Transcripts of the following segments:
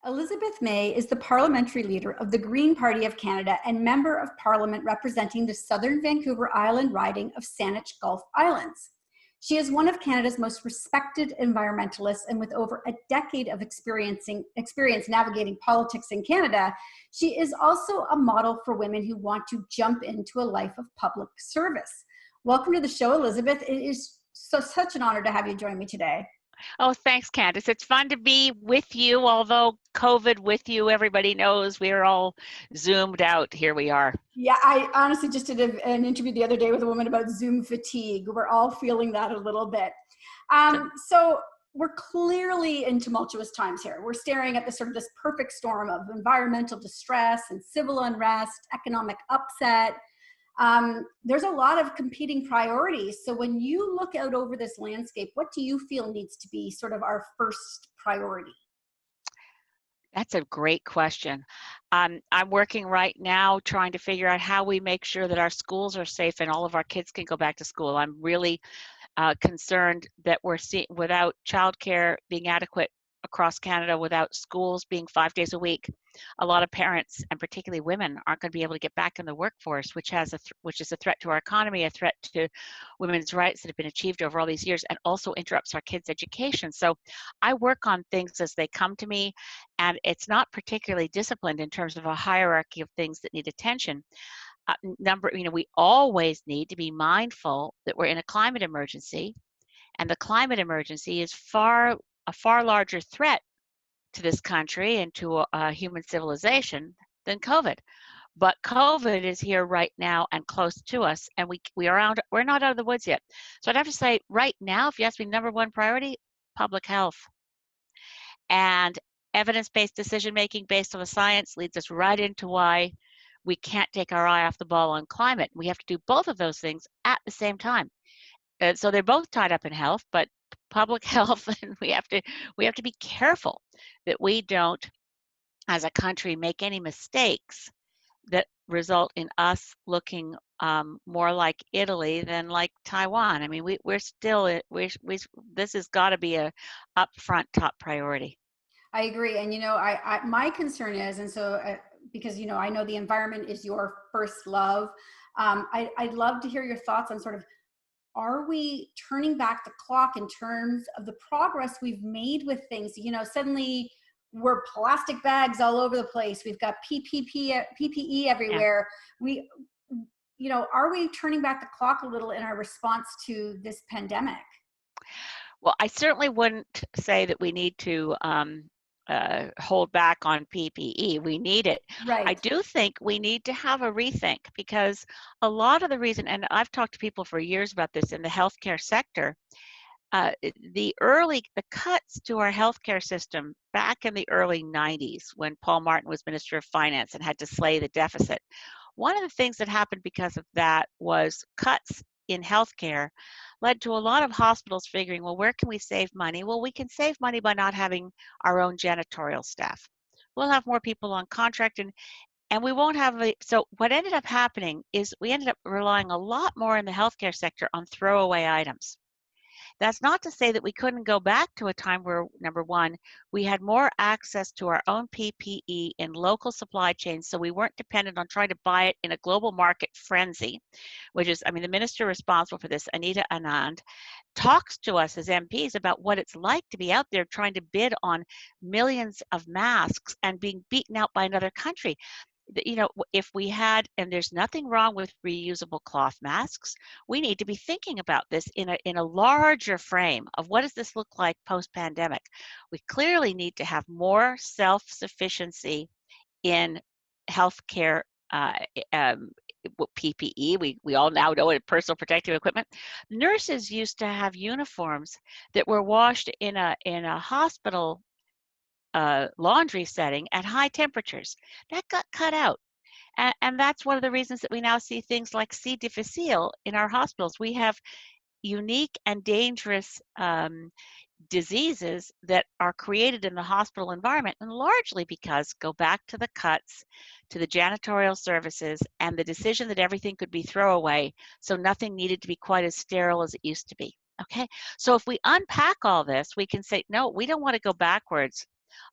Elizabeth May is the parliamentary leader of the Green Party of Canada and member of Parliament representing the southern Vancouver Island riding of Saanich-Gulf Islands. She is one of Canada's most respected environmentalists, and with over a decade of experience navigating politics in Canada, she is also a model for women who want to jump into a life of public service. Welcome to the show, Elizabeth. It is such an honor to have you join me today. Oh, thanks, Candace. It's fun to be with you, although COVID with you, everybody knows we're all zoomed out. Here we are. Yeah, I honestly just did an interview the other day with a woman about Zoom fatigue. We're all feeling that a little bit. So we're clearly in tumultuous times here. We're staring at this perfect storm of environmental distress and civil unrest, economic upset. There's a lot of competing priorities. So when you look out over this landscape, what do you feel needs to be sort of our first priority? That's a great question. I'm working right now trying to figure out how we make sure that our schools are safe and all of our kids can go back to school. I'm really concerned that we're seeing without childcare being adequate across Canada, without schools being 5 days a week, a lot of parents and particularly women aren't going to be able to get back in the workforce, which is a threat to our economy, a threat to women's rights that have been achieved over all these years, and also interrupts our kids' education. So I work on things as they come to me, and it's not particularly disciplined in terms of a hierarchy of things that need attention. We always need to be mindful that we're in a climate emergency, and the climate emergency is a far larger threat to this country and to human civilization than COVID. But COVID is here right now and close to us, and we're not out of the woods yet. So I'd have to say right now, if you ask me number one priority, public health. And evidence-based decision-making based on the science leads us right into why we can't take our eye off the ball on climate. We have to do both of those things at the same time. So they're both tied up in health, but public health, and we have to be careful that we don't, as a country, make any mistakes that result in us looking more like Italy than like Taiwan. I mean, this has got to be a upfront top priority. I agree, and my concern is, and so because I know the environment is your first love. I'd love to hear your thoughts on sort of, are we turning back the clock in terms of the progress we've made with things? Suddenly we're plastic bags all over the place. We've got PPE everywhere. Yeah. Are we turning back the clock a little in our response to this pandemic? Well, I certainly wouldn't say that we need to hold back on PPE. We need it. Right. I do think we need to have a rethink, because a lot of the reason, and I've talked to people for years about this in the healthcare sector, the cuts to our healthcare system back in the early 90s when Paul Martin was Minister of Finance and had to slay the deficit. One of the things that happened because of that was cuts in healthcare led to a lot of hospitals figuring, well, where can we save money? Well, we can save money by not having our own janitorial staff. We'll have more people on contract, and we won't have so what ended up happening is we ended up relying a lot more in the healthcare sector on throwaway items. That's not to say that we couldn't go back to a time where, number one, we had more access to our own PPE in local supply chains, so we weren't dependent on trying to buy it in a global market frenzy, which is, the minister responsible for this, Anita Anand, talks to us as MPs about what it's like to be out there trying to bid on millions of masks and being beaten out by another country. If we had, and there's nothing wrong with reusable cloth masks, we need to be thinking about this in a larger frame of what does this look like post-pandemic. We clearly need to have more self-sufficiency in healthcare PPE. We all now know it, personal protective equipment. Nurses used to have uniforms that were washed in a hospital laundry setting at high temperatures. That got cut out. And that's one of the reasons that we now see things like C. difficile in our hospitals. We have unique and dangerous diseases that are created in the hospital environment, and largely because, go back to the cuts, to the janitorial services, and the decision that everything could be throwaway, so nothing needed to be quite as sterile as it used to be. Okay, so if we unpack all this, we can say, no, we don't want to go backwards.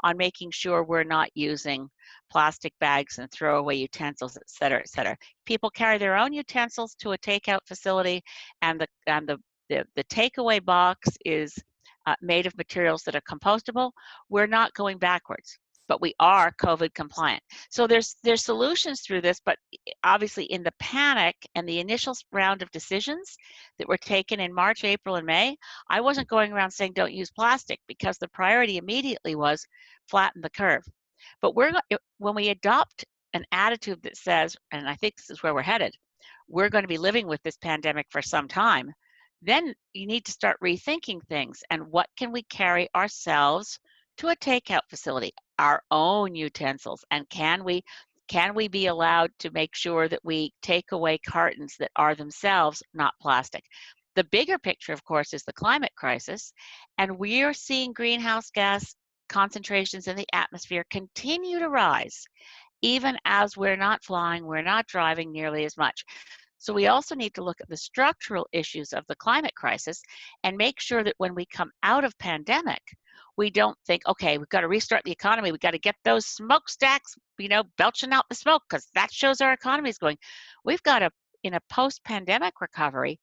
on making sure we're not using plastic bags and throwaway utensils, et cetera, et cetera. People carry their own utensils to a takeout facility, and the takeaway box is made of materials that are compostable. We're not going backwards, but we are COVID compliant. So there's solutions through this, but obviously in the panic and the initial round of decisions that were taken in March, April, and May, I wasn't going around saying don't use plastic, because the priority immediately was flatten the curve. But when we adopt an attitude that says, and I think this is where we're headed, we're going to be living with this pandemic for some time, then you need to start rethinking things. And what can we carry ourselves to a takeout facility? Our own utensils. And can we be allowed to make sure that we take away cartons that are themselves not plastic? The bigger picture, of course, is the climate crisis, and we are seeing greenhouse gas concentrations in the atmosphere continue to rise, even as we're not flying, we're not driving nearly as much. So we also need to look at the structural issues of the climate crisis and make sure that when we come out of pandemic, we don't think, okay, we've got to restart the economy. We've got to get those smokestacks, belching out the smoke, because that shows our economy is going. We've got to, in a post-pandemic recovery,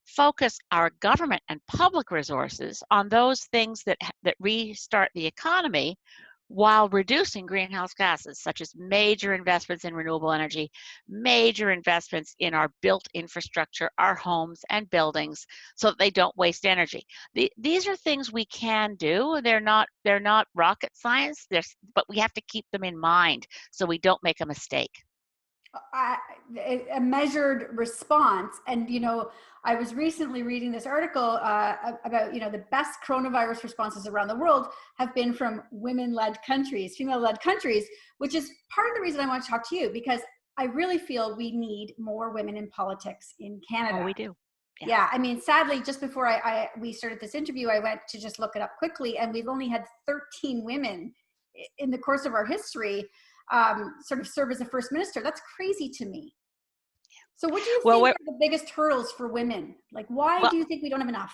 focus our government and public resources on those things that restart the economy while reducing greenhouse gases, such as major investments in renewable energy, major investments in our built infrastructure, our homes and buildings, so that they don't waste energy. These are things we can do. They're not rocket science, but we have to keep them in mind so we don't make a mistake. A measured response. And, I was recently reading this article about, the best coronavirus responses around the world have been from women-led countries, female-led countries, which is part of the reason I want to talk to you, because I really feel we need more women in politics in Canada. Oh, we do. Yeah. I mean, sadly, just before we started this interview, I went to just look it up quickly, and we've only had 13 women in the course of our history sort of serve as a first minister. That's crazy to me. So what do you think are the biggest hurdles for women? Like, why do you think we don't have enough?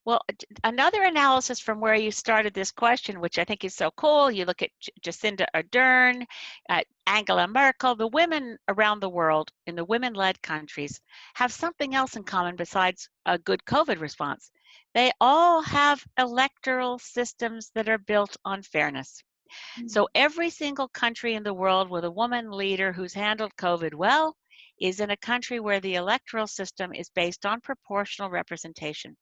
Well, another analysis from where you started this question, which I think is so cool, you look at Jacinda Ardern, Angela Merkel, the women around the world in the women-led countries have something else in common besides a good COVID response. They all have electoral systems that are built on fairness. So every single country in the world with a woman leader who's handled COVID well is in a country where the electoral system is based on proportional representation.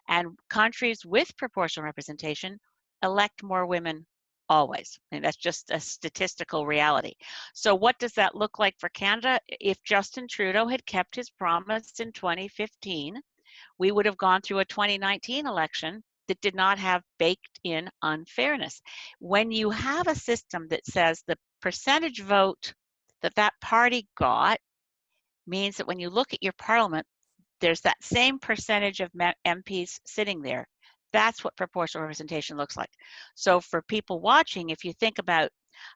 And countries with proportional representation elect more women always. And that's just a statistical reality. So what does that look like for Canada? If Justin Trudeau had kept his promise in 2015, we would have gone through a 2019 election that did not have baked in unfairness. When you have a system that says the percentage vote that party got means that when you look at your parliament, there's that same percentage of MPs sitting there. That's what proportional representation looks like. So for people watching, if you think about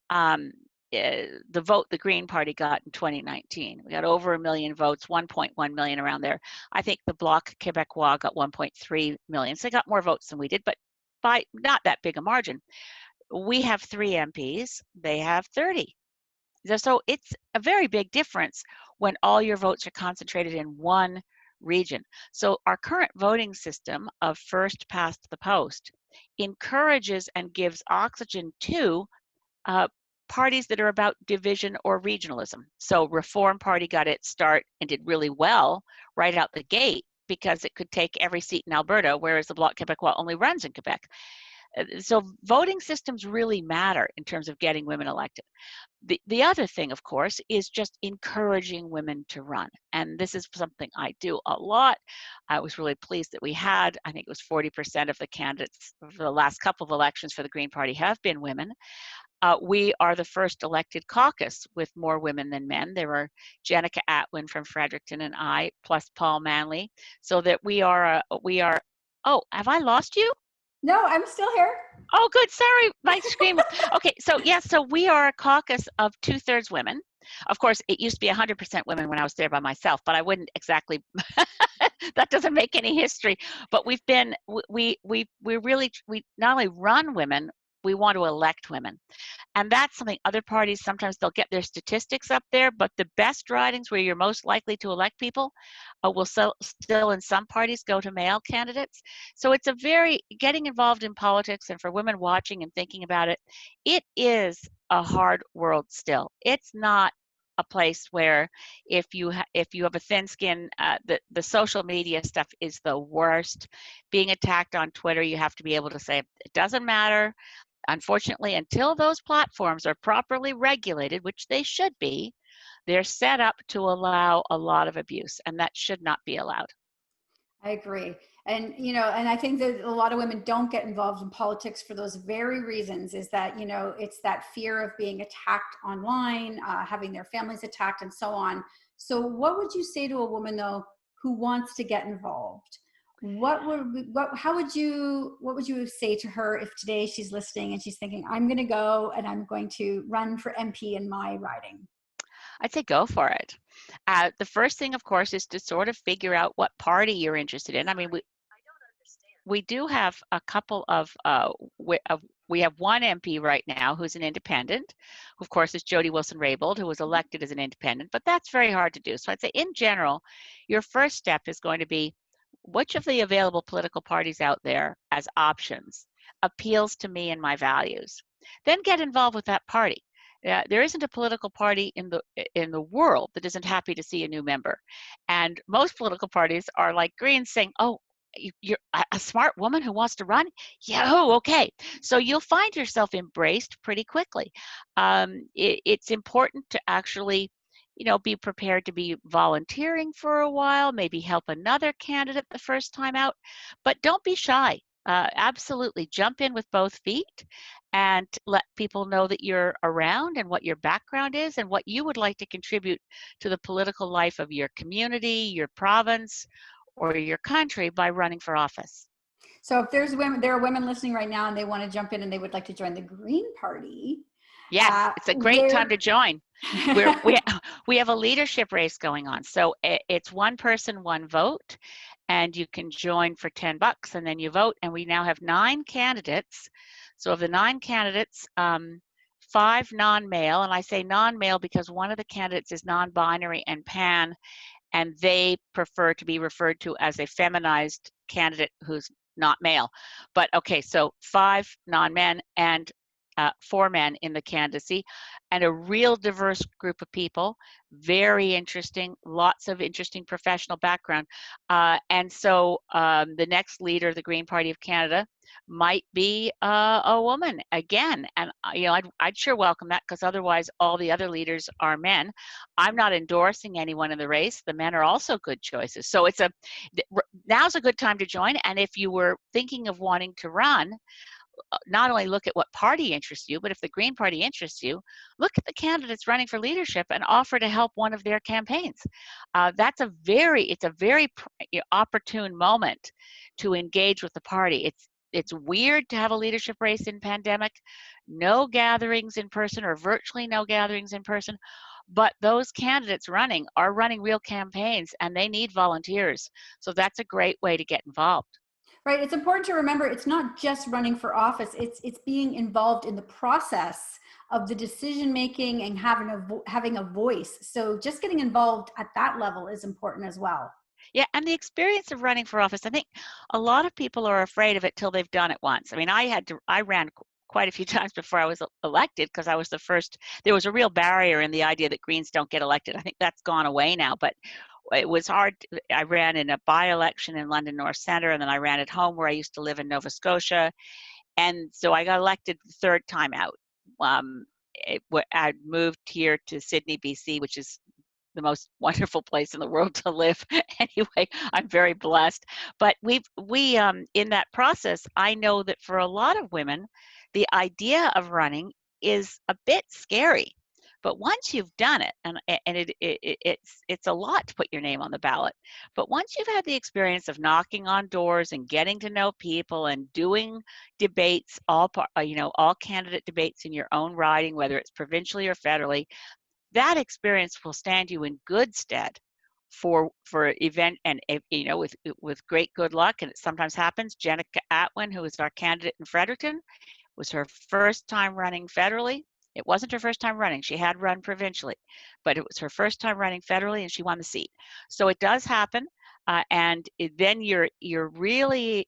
the vote the Green Party got in 2019, we got over 1 million votes, 1.1 million around there. I think the Bloc Québécois got 1.3 million. So they got more votes than we did, but by not that big a margin. We have 3 MPs, they have 30. So it's a very big difference when all your votes are concentrated in one region. So our current voting system of first past the post encourages and gives oxygen to parties that are about division or regionalism. So Reform Party got its start and did really well right out the gate because it could take every seat in Alberta, whereas the Bloc Québécois only runs in Quebec. So voting systems really matter in terms of getting women elected. The other thing, of course, is just encouraging women to run. And this is something I do a lot. I was really pleased that we had, I think it was 40% of the candidates for the last couple of elections for the Green Party have been women. We are the first elected caucus with more women than men. There were Jenica Atwin from Fredericton and I, plus Paul Manley. So that we are, oh, have I lost you? No, I'm still here. Oh, good. Sorry, my screen. Okay, so yes, so we are a caucus of 2/3 women. Of course, it used to be 100% women when I was there by myself, but I wouldn't exactly. That doesn't make any history. But we've been, we not only run women, we want to elect women. And that's something other parties, sometimes they'll get their statistics up there, but the best ridings where you're most likely to elect people will still in some parties go to male candidates. So it's getting involved in politics, and for women watching and thinking about it, it is a hard world still. It's not a place where if you have a thin skin, the social media stuff is the worst. Being attacked on Twitter, you have to be able to say, it doesn't matter. Unfortunately, until those platforms are properly regulated, which they should be, they're set up to allow a lot of abuse, and that should not be allowed. I agree. And, and I think that a lot of women don't get involved in politics for those very reasons, is that, it's that fear of being attacked online, having their families attacked and so on. So what would you say to a woman, though, who wants to get involved? What would you say to her if today she's listening and she's thinking, I'm going to go and I'm going to run for MP in my riding? I'd say go for it. The first thing, of course, is to sort of figure out what party you're interested in. I mean, we do have a couple of, we have one MP right now who's an independent, who of course is Jody Wilson-Raybould, who was elected as an independent, but that's very hard to do. So I'd say in general, your first step is going to be, which of the available political parties out there as options appeals to me and my values? Then get involved with that party. There isn't a political party in the world that isn't happy to see a new member. And most political parties are like Greens saying, oh, you're a smart woman who wants to run? Yeah, oh, okay. So you'll find yourself embraced pretty quickly. It's important to actually be prepared to be volunteering for a while, maybe help another candidate the first time out, but don't be shy. Absolutely jump in with both feet and let people know that you're around and what your background is and what you would like to contribute to the political life of your community, your province, or your country by running for office. So if there are women listening right now and they want to jump in and they would like to join the Green Party. Yes, it's a great time to join. We have a leadership race going on. So it's one person, one vote, and you can join for $10 and then you vote. And we now have 9 candidates. So of the 9 candidates, 5 non-male, and I say non-male because one of the candidates is non-binary and pan, and they prefer to be referred to as a feminized candidate who's not male. But okay, so 5 non-men and 4 men in the candidacy, and a real diverse group of people, very interesting, lots of interesting professional background. And so the next leader of the Green Party of Canada might be a woman again. And I'd sure welcome that, because otherwise all the other leaders are men. I'm not endorsing anyone in the race. The men are also good choices. So now's a good time to join. And if you were thinking of wanting to run, not only look at what party interests you, but if the Green Party interests you, look at the candidates running for leadership and offer to help one of their campaigns. It's a very opportune moment to engage with the party. It's weird to have a leadership race in pandemic, no gatherings in person or virtually no gatherings in person, but those candidates are running real campaigns and they need volunteers. So that's a great way to get involved. Right. It's important to remember it's not just running for office. It's being involved in the process of the decision making and having a voice. So just getting involved at that level is important as well. Yeah, and the experience of running for office, I think a lot of people are afraid of it till they've done it once. I mean, I ran quite a few times before I was elected because I was the first. There was a real barrier in the idea that Greens don't get elected. I think that's gone away now, but it was hard. I ran in a by-election in London North Centre, and then I ran at home where I used to live in Nova Scotia. And so I got elected the 3rd time out. I moved here to Sydney, BC, which is the most wonderful place in the world to live. Anyway, I'm very blessed. But we in that process, I know that for a lot of women, the idea of running is a bit scary. But once you've done it, and it's a lot to put your name on the ballot, but once you've had the experience of knocking on doors and getting to know people and doing debates, all candidate debates in your own riding, whether it's provincially or federally, that experience will stand you in good stead for event. And with great good luck, and it sometimes happens, Jenica Atwin, who is our candidate in Fredericton, It was her first time running federally. It wasn't her first time running. She had run provincially, but it was her first time running federally, and she won the seat. So it does happen, then you're really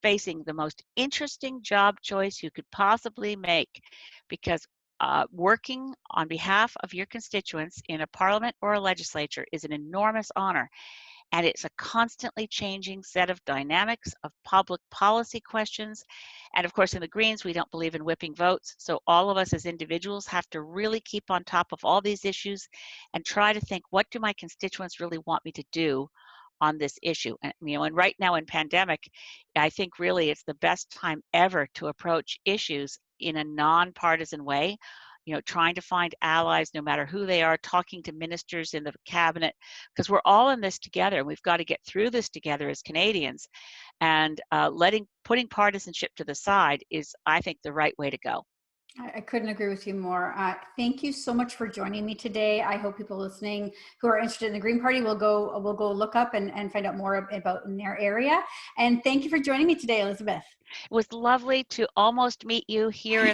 facing the most interesting job choice you could possibly make, because working on behalf of your constituents in a parliament or a legislature is an enormous honor. And it's a constantly changing set of dynamics of public policy questions. And of course, in the Greens, we don't believe in whipping votes. So all of us as individuals have to really keep on top of all these issues and try to think, what do my constituents really want me to do on this issue? And and right now in pandemic, I think really it's the best time ever to approach issues in a nonpartisan way, trying to find allies no matter who they are, talking to ministers in the cabinet, because we're all in this together, and we've got to get through this together as Canadians. And putting partisanship to the side is, I think, the right way to go. I couldn't agree with you more. Thank you so much for joining me today. I hope people listening who are interested in the Green Party will go look up and find out more about in their area. And thank you for joining me today, Elizabeth. It was lovely to almost meet you here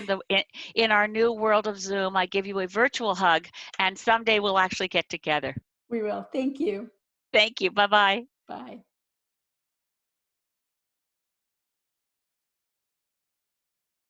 in our new world of Zoom. I give you a virtual hug, and someday we'll actually get together. We will. Thank you. Thank you. Bye-bye. Bye.